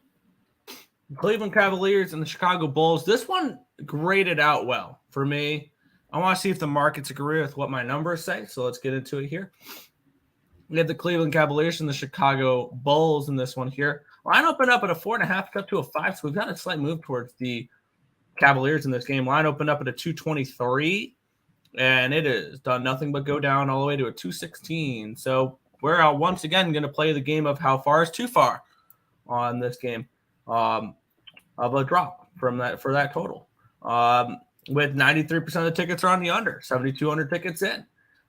Cleveland Cavaliers and the Chicago Bulls. This one graded out well for me. I want to see if the markets agree with what my numbers say, so let's get into it here. We have the Cleveland Cavaliers and the Chicago Bulls in this one here. Line opened up at a 4.5 up to a 5, so we've got a slight move towards the Cavaliers in this game. Line opened up at a 223, and it has done nothing but go down all the way to a 216. So we're once again going to play the game of how far is too far on this game of a drop from that for that total. With 93% of the tickets are on the under, 7,200 tickets in.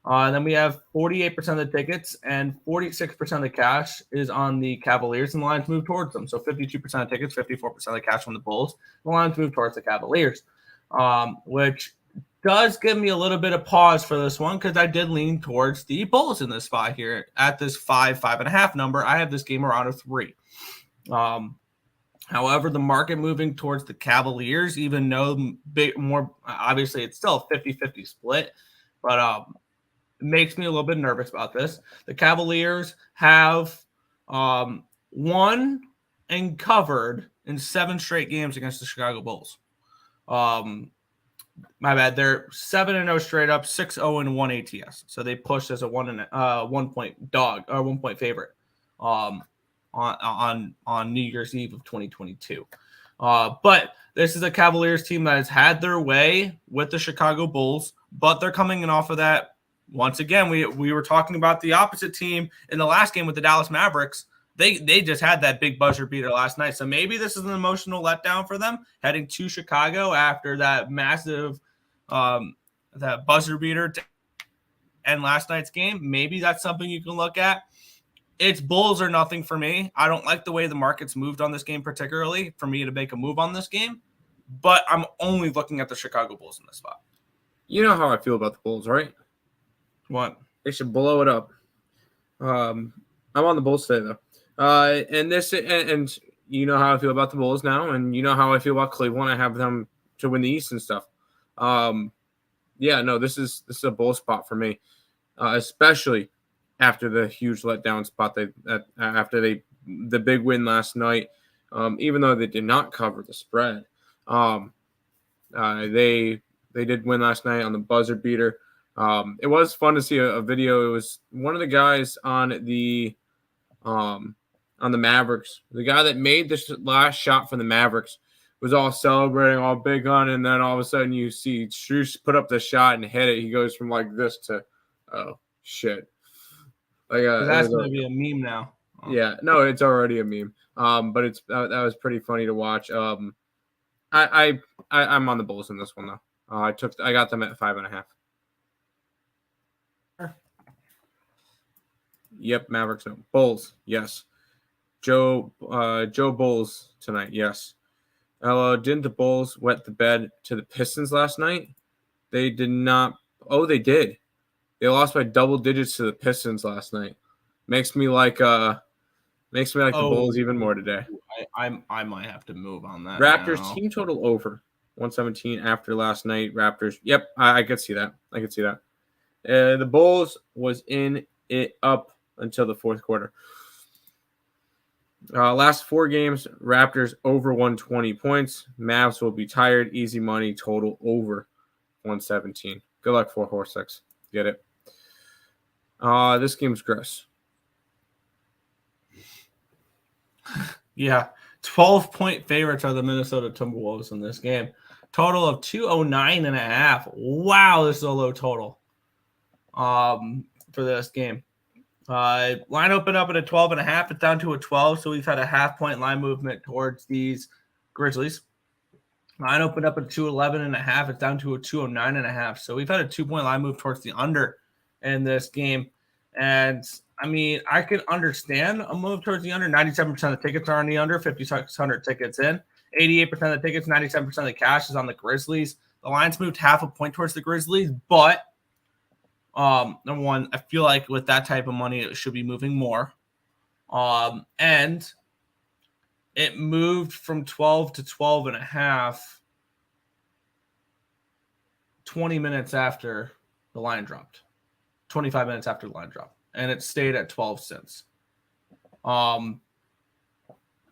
Then we have 48% of the tickets and 46% of the cash is on the Cavaliers, and the lines move towards them. So 52% of tickets, 54% of the cash on the Bulls. The lines move towards the Cavaliers, which does give me a little bit of pause for this one because I did lean towards the Bulls in this spot here at this 5.5 number. I have this game around a 3. However, the market moving towards the Cavaliers, even though more, obviously it's still a 50-50 split, but it makes me a little bit nervous about this. The Cavaliers have won and covered in 7 straight games against the Chicago Bulls. My bad. They're 7-0 straight up, 6-0-1 ATS. So they pushed as a 1 point dog or 1 point favorite. On New Year's Eve of 2022. But this is a Cavaliers team that has had their way with the Chicago Bulls, but they're coming in off of that. Once again, we were talking about the opposite team in the last game with the Dallas Mavericks. They just had that big buzzer beater last night. So maybe this is an emotional letdown for them heading to Chicago after that massive that buzzer beater to end last night's game. Maybe that's something you can look at. It's Bulls or nothing for me. I don't like the way the market's moved on this game, particularly for me to make a move on this game. But I'm only looking at the Chicago Bulls in this spot. You know how I feel about the Bulls, right? What? They should blow it up. I'm on the Bulls today, though. And you know how I feel about the Bulls now, and you know how I feel about Cleveland. I have them to win the East and stuff. This is a Bull spot for me, especially after the huge letdown spot after the big win last night, even though they did not cover the spread. They did win last night on the buzzer beater. It was fun to see a video. It was one of the guys on the Mavericks. The guy that made this last shot for the Mavericks was all celebrating, all big on, and then all of a sudden you see Strus put up the shot and hit it. He goes from like this to, oh shit. That's going to be a meme now. Oh. Yeah, no, it's already a meme. But it's that was pretty funny to watch. I'm on the Bulls in this one though. I got them at 5.5. Sure. Yep, Mavericks. No, Bulls. Yes. Joe Bulls tonight. Yes. Didn't the Bulls wet the bed to the Pistons last night? They did not. Oh, they did. They lost by double digits to the Pistons last night. Makes me like the Bulls even more today. I might have to move on that. Raptors now. Team total over 117 after last night. Raptors. Yep, I could see that. The Bulls was in it up until the fourth quarter. Last 4 games, Raptors over 120 points. Mavs will be tired. Easy money, total over 117. Good luck, 446. Get it? This game's gross. Yeah. 12-point favorites are the Minnesota Timberwolves in this game. Total of 209.5. Wow, this is a low total for this game. Line opened up at a 12.5. It's down to a 12, so we've had a half-point line movement towards these Grizzlies. Line opened up at 211.5. It's down to a 209.5. So we've had a 2-point line move towards the under in this game. And I mean, I can understand a move towards the under. 97% of the tickets are on the under, 5,600 tickets in. 88% of the tickets, 97% of the cash is on the Grizzlies. The line's moved half a point towards the Grizzlies, but number one, I feel like with that type of money, it should be moving more. And it moved from 12 to 12.5 20 minutes after the line dropped. 25 minutes after the line dropped. And it stayed at 12 since.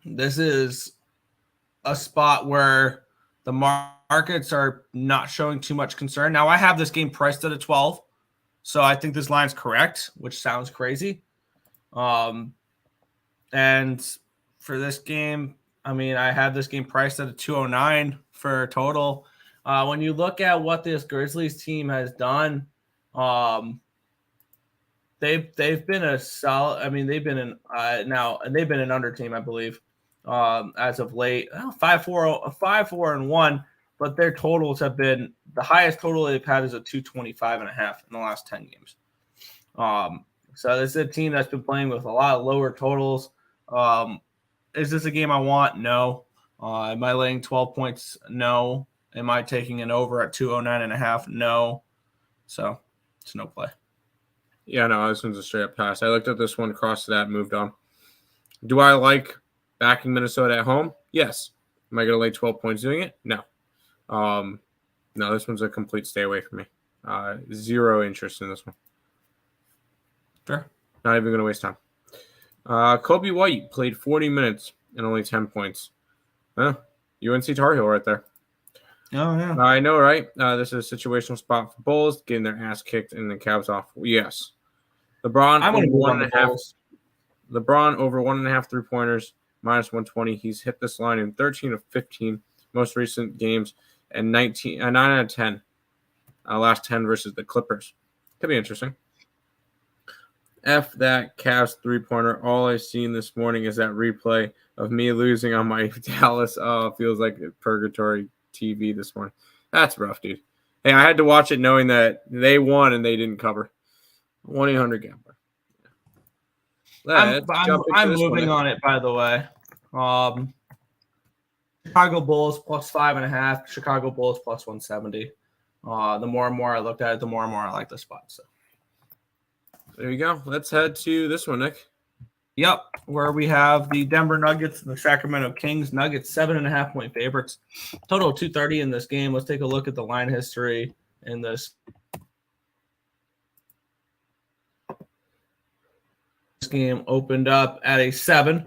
This is a spot where the markets are not showing too much concern. Now, I have this game priced at a 12, so I think this line's correct, which sounds crazy. And for this game, I mean, I have this game priced at a 209 for total. When you look at what this Grizzlies team has done, they've been a solid. I mean, they've been an they've been an under team, I believe, as of late. 5-4-1, but their totals have been the highest total they've had is a 225.5 in the last 10 games. So this is a team that's been playing with a lot of lower totals. Is this a game I want? No. Am I laying 12 points? No. Am I taking an over at 209.5? No. So it's no play. Yeah, no, this one's a straight up pass. I looked at this one, crossed that, moved on. Do I like backing Minnesota at home? Yes. Am I going to lay 12 points doing it? No. No, this one's a complete stay away from me. Zero interest in this one. Sure. Not even going to waste time. Kobe White played 40 minutes and only 10 points. UNC Tar Heel right there. Oh, yeah. I know, right? This is a situational spot for Bulls, getting their ass kicked and the Cavs off. Yes. LeBron over 1.5. LeBron over 1.5 3-pointers, minus 120. He's hit this line in 13 of 15 most recent games and 9 out of 10. Last 10 versus the Clippers. Could be interesting. F that Cavs 3-pointer. All I've seen this morning is that replay of me losing on my Dallas. Oh, it feels like purgatory TV this morning. That's rough, dude. Hey, I had to watch it knowing that they won and they didn't cover. 1-800-GAMBLER. I'm moving on it, by the way. Chicago Bulls plus 5.5. Chicago Bulls plus 170. The more and more I looked at it, the more and more I like the spot. So there you go. Let's head to this one, Nick. Yep, where we have the Denver Nuggets and the Sacramento Kings. Nuggets 7.5-point favorites. Total 230 in this game. Let's take a look at the line history in this. This game opened up at a 7.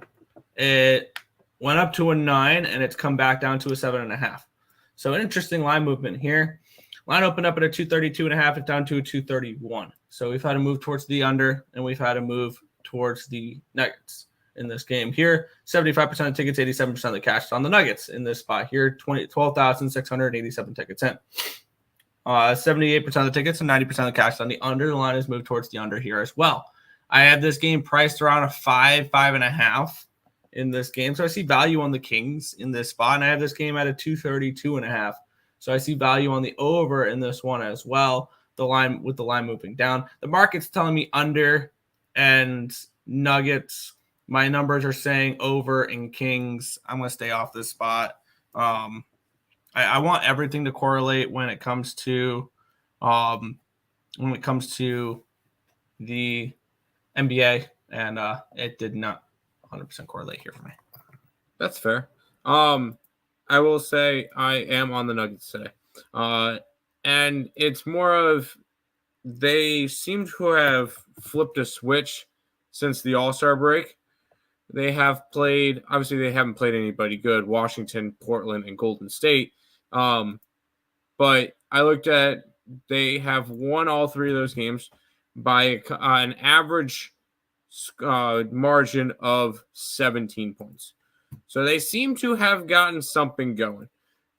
It went up to a 9, and it's come back down to a 7.5. So an interesting line movement here. Line opened up at a 232.5. It's down to a 231. So we've had to move towards the under, and we've had to move towards the Nuggets in this game here. 75% of tickets, 87% of the cash on the Nuggets in this spot here. 12,687 tickets in. 78% of the tickets and 90% of the cash on the under. The line has moved towards the under here as well. I have this game priced around a 5.5 in this game. So I see value on the Kings in this spot. And I have this game at a 232.5. So I see value on the over in this one as well. The line with the line moving down. The market's telling me under and Nuggets. My numbers are saying over in Kings. I'm going to stay off this spot. I want everything to correlate when it comes to the NBA, and it did not 100% correlate here for me. That's fair. I will say I am on the Nuggets today. And it's more of they seem to have flipped a switch since the All-Star break. they have played. Obviously, they haven't played anybody good. Washington, Portland, and Golden State. But I looked at they have won all three of those games by an average margin of 17 points. So they seem to have gotten something going,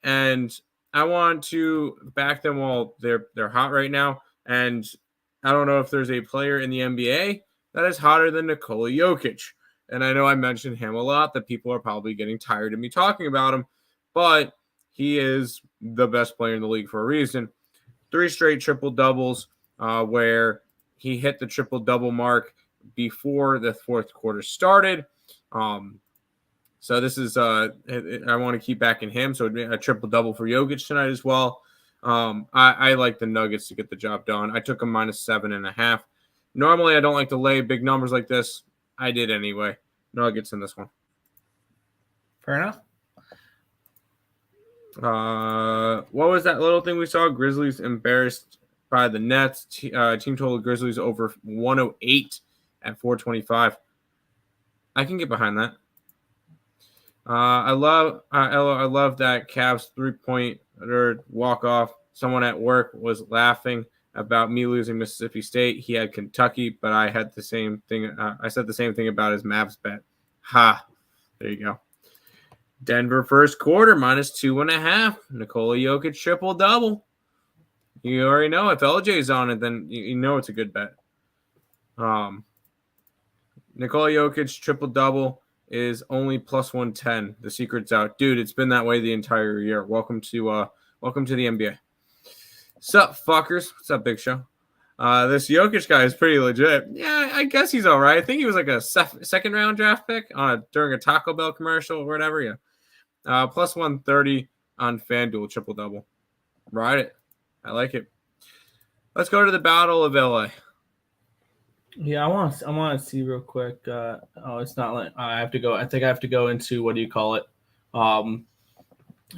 and I want to back them while they're hot right now. And I don't know if there's a player in the NBA that is hotter than Nikola Jokic. And I know I mentioned him a lot, that people are probably getting tired of me talking about him, but he is the best player in the league for a reason. 3 straight triple doubles, where he hit the triple double mark before the fourth quarter started. So this is I want to keep backing him. So it'd be a triple double for Jokic tonight as well. I like the Nuggets to get the job done. I took them -7.5. Normally I don't like to lay big numbers like this. I did anyway. Nuggets in this one. Fair enough. What was that little thing we saw? Grizzlies embarrassed by the Nets. Team total Grizzlies over 108 at 425. I can get behind that. I love that Cavs 3-point walk off. Someone at work was laughing about me losing Mississippi State. He had Kentucky, but I had the same thing. I said the same thing about his Mavs bet. Ha! There you go. Denver first quarter -2.5. Nikola Jokic triple double. You already know if LJ's on it, then you know it's a good bet. Nikola Jokic triple double is only +110. The secret's out, dude. It's been that way the entire year. Welcome to the NBA. Sup, fuckers? What's up, Big Show? This Jokic guy is pretty legit. Yeah, I guess he's all right. I think he was like a second round draft pick during a Taco Bell commercial or whatever. Yeah. +130 on FanDuel triple double. Ride it. I like it. Let's go to the Battle of LA. Yeah, I want to see real quick. It's not like I have to go. I think I have to go into what do you call it?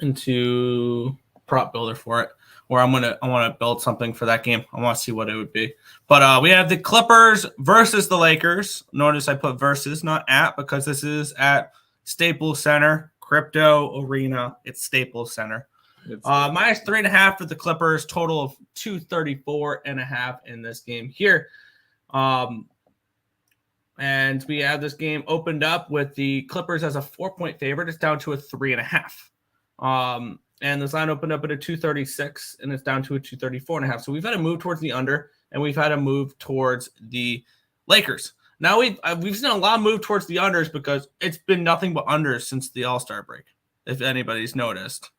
Into prop builder for it. Where I want to build something for that game. I want to see what it would be. But we have the Clippers versus the Lakers. Notice I put versus, not at, because this is at Staples Center, Crypto Arena. It's Staples Center. -3.5 for the Clippers. Total of 234.5 in this game here. And we have this game opened up with the Clippers as a 4-point favorite. It's down to a 3.5. And this line opened up at a 236, and it's down to a 234.5. So we've had a move towards the under, and we've had a move towards the Lakers. Now we've seen a lot of move towards the unders because it's been nothing but unders since the All-Star break, if anybody's noticed.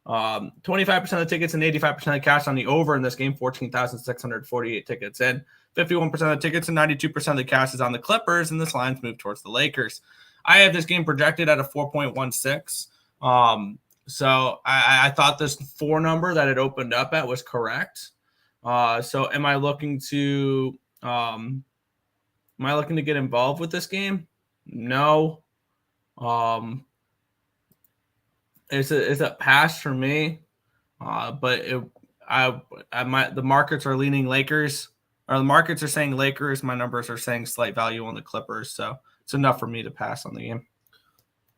25% of the tickets and 85% of the cash on the over in this game, 14,648 tickets in. 51% of the tickets and 92% of the cash is on the Clippers, and this line's moved towards the Lakers. I have this game projected at a 4.16. So I thought this 4 number that it opened up at was correct. So am I looking to get involved with this game? No. It's a pass for me. But the markets are leaning Lakers, or the markets are saying Lakers. My numbers are saying slight value on the Clippers. So it's enough for me to pass on the game.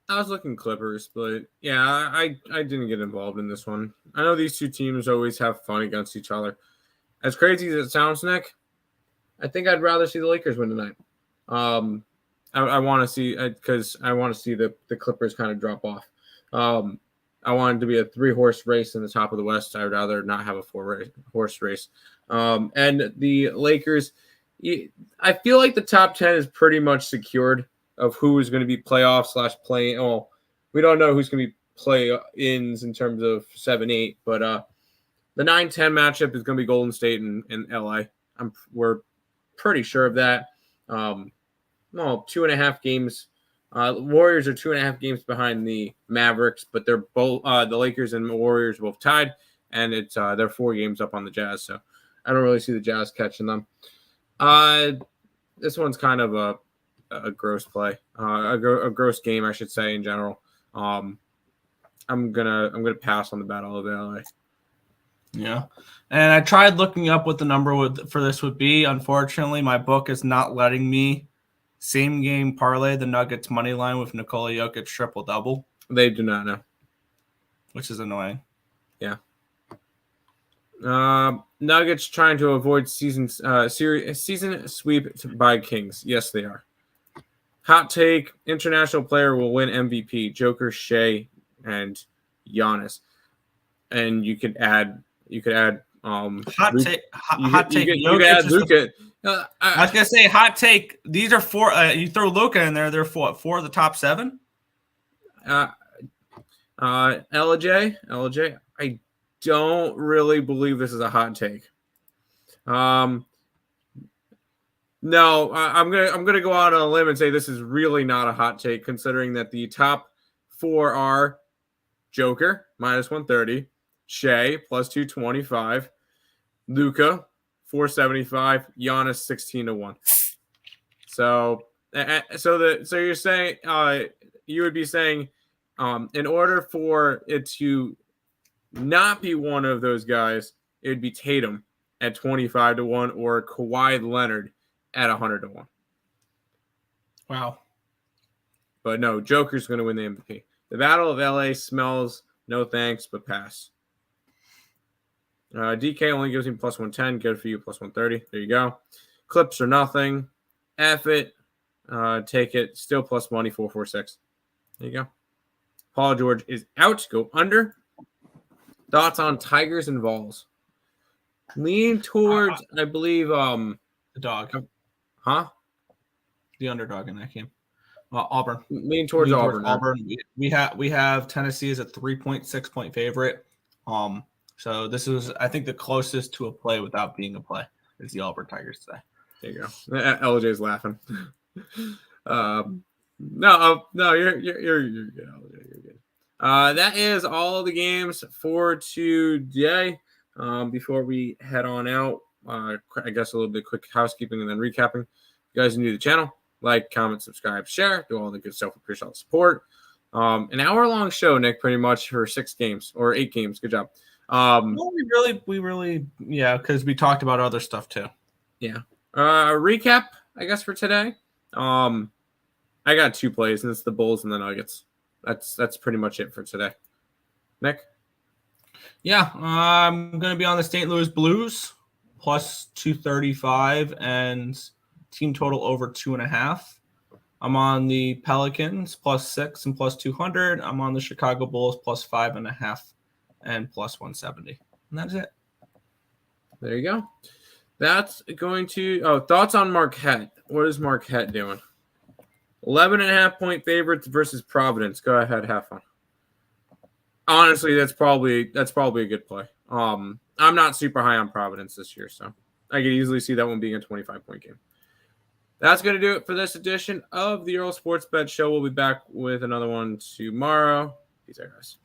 I was looking Clippers, but yeah, I didn't get involved in this one. I know these two teams always have fun against each other. As crazy as it sounds, Nick, I think I'd rather see the Lakers win tonight. I want to see, because I want to see the Clippers kind of drop off. I want it to be a 3-horse race in the top of the West. I would rather not have a 4-horse race. And the Lakers, I feel like the top 10 is pretty much secured of who is going to be playoff/play. Oh, we don't know who's going to be play-ins in terms of 7-8, but the 9-10 matchup is going to be Golden State and LA. We're pretty sure of that. 2.5 games. Warriors are 2.5 games behind the Mavericks, but they're both the Lakers and the Warriors both tied, and they're 4 games up on the Jazz. So I don't really see the Jazz catching them. This one's kind of a gross play, a gross game, I should say, in general. I'm gonna pass on the Battle of LA. Yeah, and I tried looking up what the number for this would be. Unfortunately, my book is not letting me same game parlay the Nuggets money line with Nikola Jokic triple double? They do not know. Which is annoying. Yeah. Nuggets trying to avoid season sweep by Kings. Yes, they are. Hot take: international player will win MVP. Joker, Shea, and Giannis. And you could add. Hot take. You could add Luka. I was gonna say hot take. These are four. You throw Luka in there. They're four of the top 7. LJ. I don't really believe this is a hot take. No, I'm gonna go out on a limb and say this is really not a hot take, considering that the top 4 are Joker -130, Shea +225, Luka 475, Giannis 16-1. So you're saying you would be saying in order for it to not be one of those guys, it would be Tatum at 25-1 or Kawhi Leonard at 100-1. Wow. But no, Joker's going to win the MVP. The Battle of LA smells no thanks, but pass. DK only gives me +110. Good for you, +130. There you go. Clips are nothing. F it. Take it. Still plus money, 446. There you go. Paul George is out. Go under. Thoughts on Tigers and Vols? Lean towards, I believe, the dog. Huh? The underdog in that game. Auburn. Lean towards Auburn. We have Tennessee as a 3.6 point favorite. So this is, I think, the closest to a play without being a play is the Auburn Tigers today. There you go. LJ's laughing. No, you're good, LJ. You're good. That is all the games for today. Before we head on out, I guess a little bit quick housekeeping and then recapping. If you guys are new to the channel, like, comment, subscribe, share, do all the good stuff. Appreciate all the support. An hour-long show, Nick, pretty much for 6 games or 8 games. Good job. Well, we really, yeah, because we talked about other stuff too. Yeah. Recap, I guess, for today. I got 2 plays, and it's the Bulls and the Nuggets. That's pretty much it for today. Nick? Yeah, I'm going to be on the St. Louis Blues plus 235 and team total over 2.5. I'm on the Pelicans +6 and +200. I'm on the Chicago Bulls +5.5 and +170. And that's it. There you go. That's going to thoughts on Marquette. What is Marquette doing? 11.5 point favorites versus Providence. Go ahead, have fun. Honestly, that's probably a good play. I'm not super high on Providence this year, so I could easily see that one being a 25-point game. That's going to do it for this edition of the Earle Sports Bet Show. We'll be back with another one tomorrow. Peace out, guys.